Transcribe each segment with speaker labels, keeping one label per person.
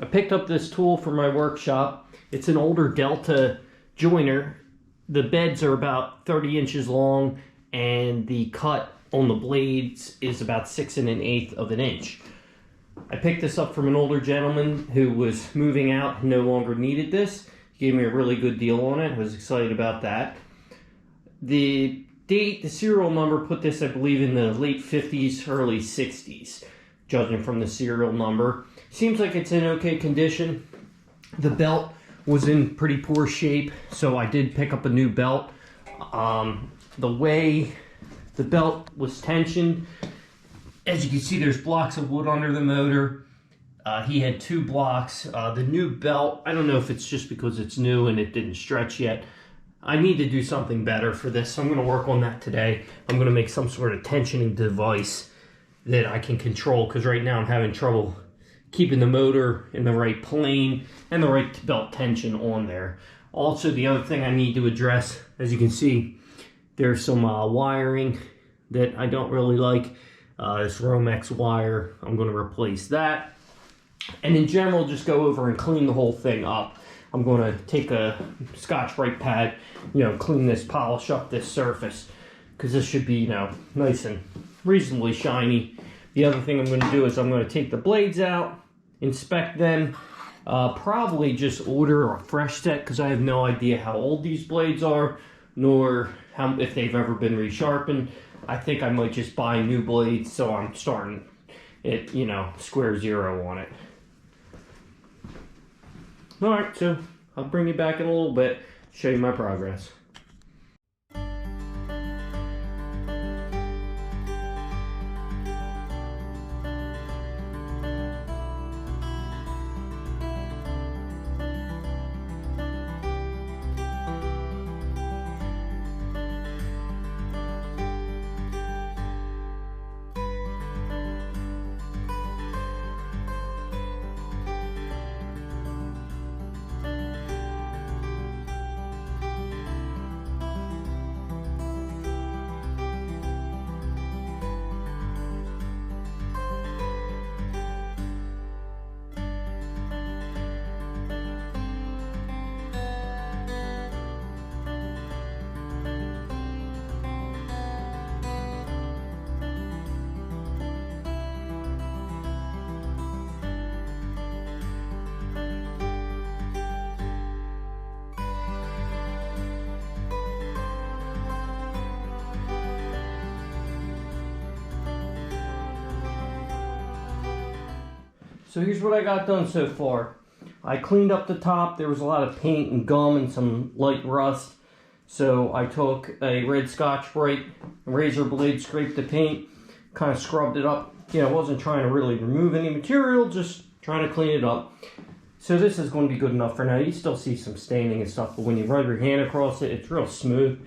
Speaker 1: I picked up this tool for my workshop. It's an older Delta joiner. The beds are about 30 inches long and the cut on the blades is about 6 1/8 of an inch. I picked this up from an older gentleman who was moving out and no longer needed this. He gave me a really good deal on it. I was excited about that. The serial number put this, I believe, in the late 50s, early 60s, judging from the serial number. Seems like it's in okay condition. The belt was in pretty poor shape, so I did pick up a new belt. The way the belt was tensioned, as you can see, there's blocks of wood under the motor. He had 2 blocks. The new belt, I don't know if it's just because it's new and it didn't stretch yet. I need to do something better for this, so I'm going to work on that today. I'm going to make some sort of tensioning device that I can control, because right now I'm having trouble keeping the motor in the right plane and the right belt tension on there. Also, the other thing I need to address, as you can see, there's some wiring that I don't really like. This Romex wire, I'm going to replace that. And in general, just go over and clean the whole thing up. I'm going to take a Scotch-Brite pad, clean this, polish up this surface, because this should be, nice and reasonably shiny. The other thing I'm going to do is I'm going to take the blades out, inspect them, probably just order a fresh set, because I have no idea how old these blades are, nor if they've ever been resharpened. I think I might just buy new blades, so I'm starting at, square zero on it. Alright, so I'll bring you back in a little bit, show you my progress. So here's what I got done so far. I cleaned up the top. There was a lot of paint and gum and some light rust. So I took a red Scotch-Brite razor blade, scraped the paint, kind of scrubbed it up. Wasn't trying to really remove any material, just trying to clean it up. So this is going to be good enough for now. You still see some staining and stuff, but when you run your hand across it, it's real smooth.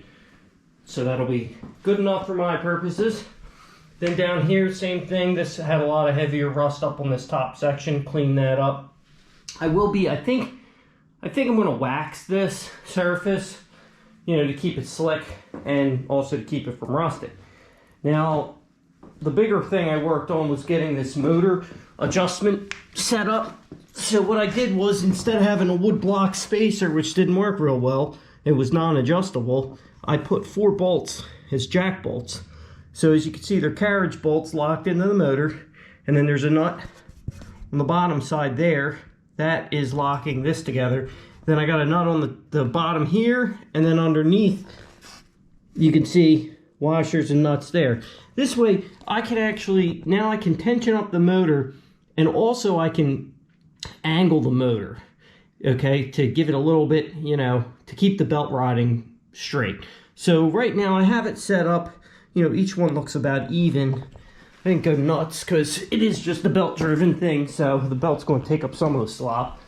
Speaker 1: So that'll be good enough for my purposes. Then down here, same thing. This had a lot of heavier rust up on this top section. Clean that up. I think I'm going to wax this surface, to keep it slick and also to keep it from rusting. Now, the bigger thing I worked on was getting this motor adjustment set up. So what I did was, instead of having a wood block spacer, which didn't work real well, it was non-adjustable, I put 4 bolts as jack bolts. So as you can see, they're carriage bolts locked into the motor, and then there's a nut on the bottom side there that is locking this together. Then I got a nut on the bottom here, and then underneath you can see washers and nuts there. This way I can actually, now I can tension up the motor, and also I can angle the motor, okay, to give it a little bit, to keep the belt riding straight. So right now I have it set up. Each one looks about even. I didn't go nuts because it is just a belt-driven thing, so the belt's going to take up some of the slop.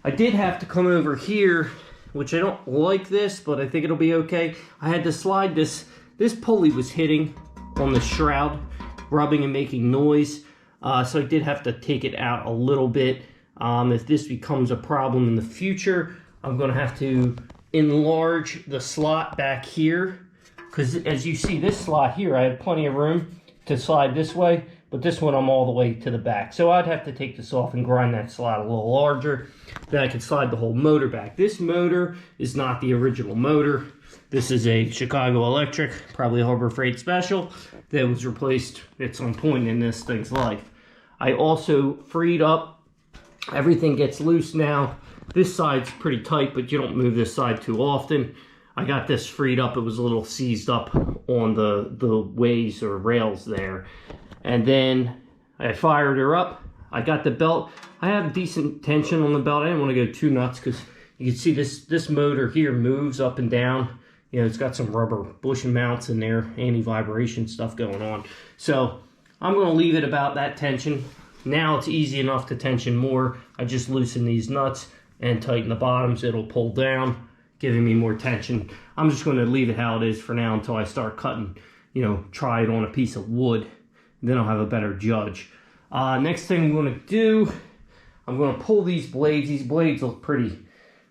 Speaker 1: I did have to come over here, which I don't like this, but I think it'll be okay. I had to slide this. This pulley was hitting on the shroud, rubbing and making noise, so I did have to take it out a little bit. If this becomes a problem in the future, I'm going to have to enlarge the slot back here. Because as you see, this slot here, I have plenty of room to slide this way, but this one I'm all the way to the back. So I'd have to take this off and grind that slot a little larger. Then I can slide the whole motor back. This motor is not the original motor. This is a Chicago Electric, probably a Harbor Freight Special, that was replaced at some point in this thing's life. I also freed up, everything gets loose now. This side's pretty tight, but you don't move this side too often. I got this freed up. It was a little seized up on the ways or rails there. And then I fired her up. I got the belt. I have decent tension on the belt. I didn't want to go too nuts because you can see this motor here moves up and down. You know, it's got some rubber bushing mounts in there, anti-vibration stuff going on. So I'm going to leave it about that tension. Now it's easy enough to tension more. I just loosen these nuts and tighten the bottoms. It'll pull down, giving me more tension. I'm just going to leave it how it is for now until I start cutting, you know, try it on a piece of wood. Then I'll have a better judge. Next thing I'm going to do, I'm going to pull these blades. These blades look pretty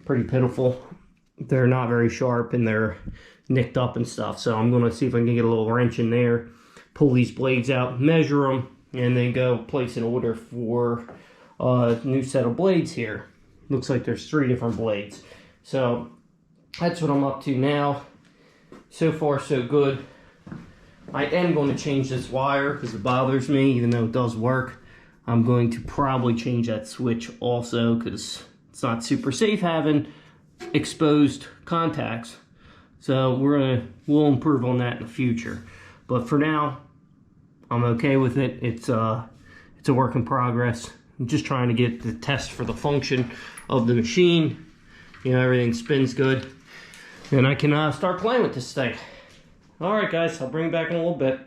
Speaker 1: pitiful. They're not very sharp and they're nicked up and stuff. So I'm going to see if I can get a little wrench in there, pull these blades out, measure them, and then go place an order for a new set of blades here. Looks like there's 3 different blades. So that's what I'm up to now. So far, so good. I am going to change this wire because it bothers me, even though it does work. I'm going to probably change that switch also because it's not super safe having exposed contacts. So we'll improve on that in the future. But for now, I'm okay with it. It's a work in progress. I'm just trying to get the test for the function of the machine. You know, everything spins good. And I can start playing with this thing. Alright guys, I'll bring it back in a little bit.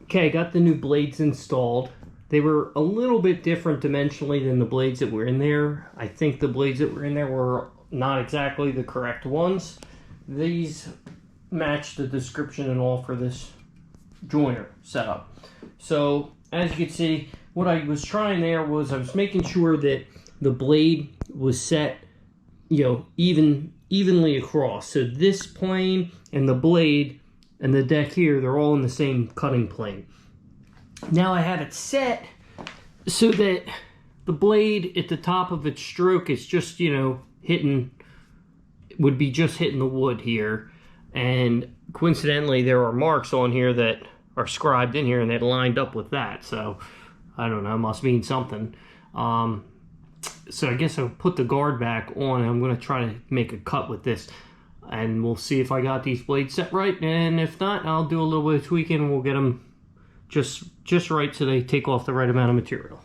Speaker 1: Okay, got the new blades installed. They were a little bit different dimensionally than the blades that were in there. I think the blades that were in there were not exactly the correct ones. These match the description and all for this joiner setup. So, as you can see, what I was trying there was I was making sure that the blade was set, you know, evenly across. So this plane and the blade and the deck here, they're all in the same cutting plane. Now I have it set so that the blade at the top of its stroke is just, you know, would be just hitting the wood here. And coincidentally, there are marks on here that are scribed in here and that lined up with that. So, I don't know, must mean something. So I guess I'll put the guard back on and I'm going to try to make a cut with this. And we'll see if I got these blades set right, and if not, I'll do a little bit of tweaking and we'll get them just just right so they take off the right amount of material.